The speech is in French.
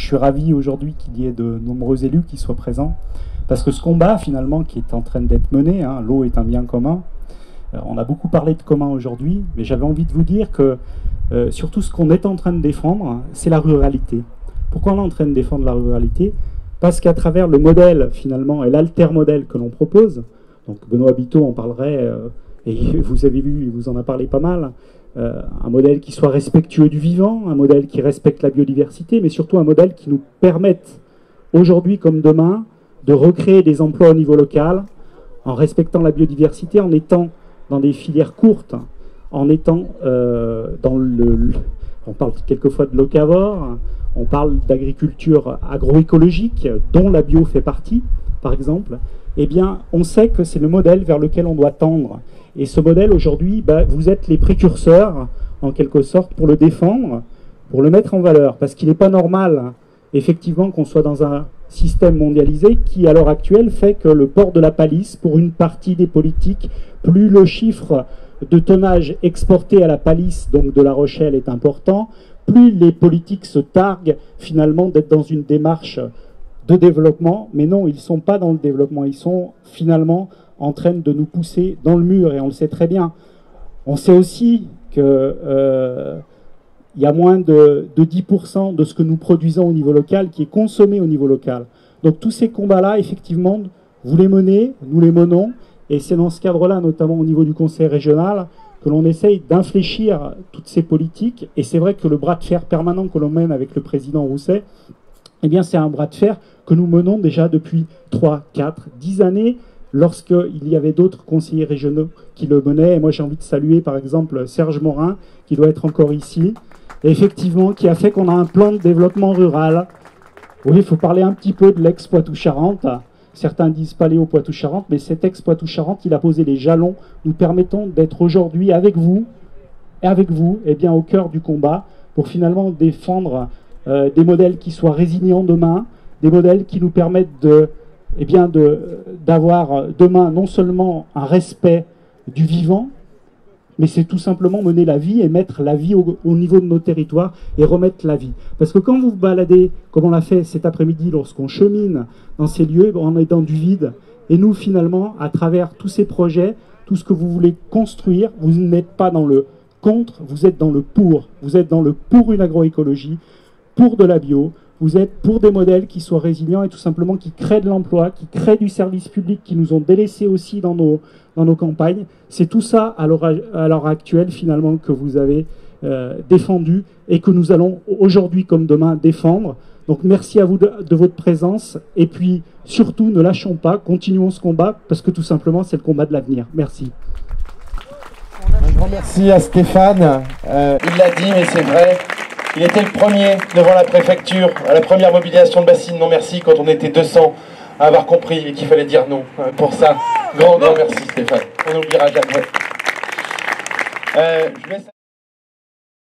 suis ravi aujourd'hui qu'il y ait de nombreux élus qui soient présents, parce que ce combat finalement qui est en train d'être mené, hein, l'eau est un bien commun, on a beaucoup parlé de commun aujourd'hui, mais j'avais envie de vous dire que surtout ce qu'on est en train de défendre, c'est la ruralité. Pourquoi on est en train de défendre la ruralité? Parce qu'à travers le modèle finalement et l'altermodèle que l'on propose, donc Benoît Biteau en parlerait, et vous avez vu, il vous en a parlé pas mal, un modèle qui soit respectueux du vivant, un modèle qui respecte la biodiversité, mais surtout un modèle qui nous permette, aujourd'hui comme demain, de recréer des emplois au niveau local, en respectant la biodiversité, en étant dans des filières courtes, en étant dans on parle quelquefois de locavore, on parle d'agriculture agroécologique, dont la bio fait partie, par exemple. Eh bien, on sait que c'est le modèle vers lequel on doit tendre. Et ce modèle, aujourd'hui, vous êtes les précurseurs, en quelque sorte, pour le défendre, pour le mettre en valeur. Parce qu'il n'est pas normal, effectivement, qu'on soit dans un système mondialisé qui, à l'heure actuelle, fait que le port de la palisse, pour une partie des politiques, plus le chiffre de tonnage exporté à la palisse, donc de La Rochelle, est important, plus les politiques se targuent, finalement, d'être dans une démarche de développement. Mais non, ils ne sont pas dans le développement, ils sont finalement en train de nous pousser dans le mur, et on le sait très bien. On sait aussi que il y a moins de 10% de ce que nous produisons au niveau local qui est consommé au niveau local. Donc tous ces combats-là, effectivement, vous les menez, nous les menons, et c'est dans ce cadre-là, notamment au niveau du conseil régional, que l'on essaye d'infléchir toutes ces politiques. Et c'est vrai que le bras de fer permanent que l'on mène avec le président Rousset, eh bien c'est un bras de fer que nous menons déjà depuis 3, 4, 10 années, lorsqu'il y avait d'autres conseillers régionaux qui le menaient. Et moi j'ai envie de saluer par exemple Serge Morin, qui doit être encore ici, et effectivement qui a fait qu'on a un plan de développement rural. Oui, il faut parler un petit peu de l'ex-Poitou-Charentes. Certains disent Paléo Poitou-Charentes, mais cet ex-Poitou-Charentes, il a posé les jalons nous permettant d'être aujourd'hui avec vous, eh bien, au cœur du combat, pour finalement défendre des modèles qui soient résilients demain, des modèles qui nous permettent d'avoir demain non seulement un respect du vivant, mais c'est tout simplement mener la vie et mettre la vie au niveau de nos territoires et remettre la vie. Parce que quand vous vous baladez, comme on l'a fait cet après-midi lorsqu'on chemine dans ces lieux, on est dans du vide. Et nous, finalement, à travers tous ces projets, tout ce que vous voulez construire, vous n'êtes pas dans le contre, vous êtes dans le pour. Vous êtes dans le pour une agroécologie, pour de la bio. Vous êtes pour des modèles qui soient résilients et tout simplement qui créent de l'emploi, qui créent du service public, qui nous ont délaissés aussi dans nos campagnes. C'est tout ça à l'heure actuelle finalement que vous avez défendu et que nous allons aujourd'hui comme demain défendre. Donc merci à vous de votre présence et puis surtout ne lâchons pas, continuons ce combat parce que tout simplement c'est le combat de l'avenir. Merci. Un grand merci à Stéphane. Il l'a dit mais c'est vrai. Il était le premier devant la préfecture à la première mobilisation de Bassine Non Merci quand on était 200 à avoir compris et qu'il fallait dire non. Pour ça, grand merci Stéphane. On n'oubliera jamais. Je laisse...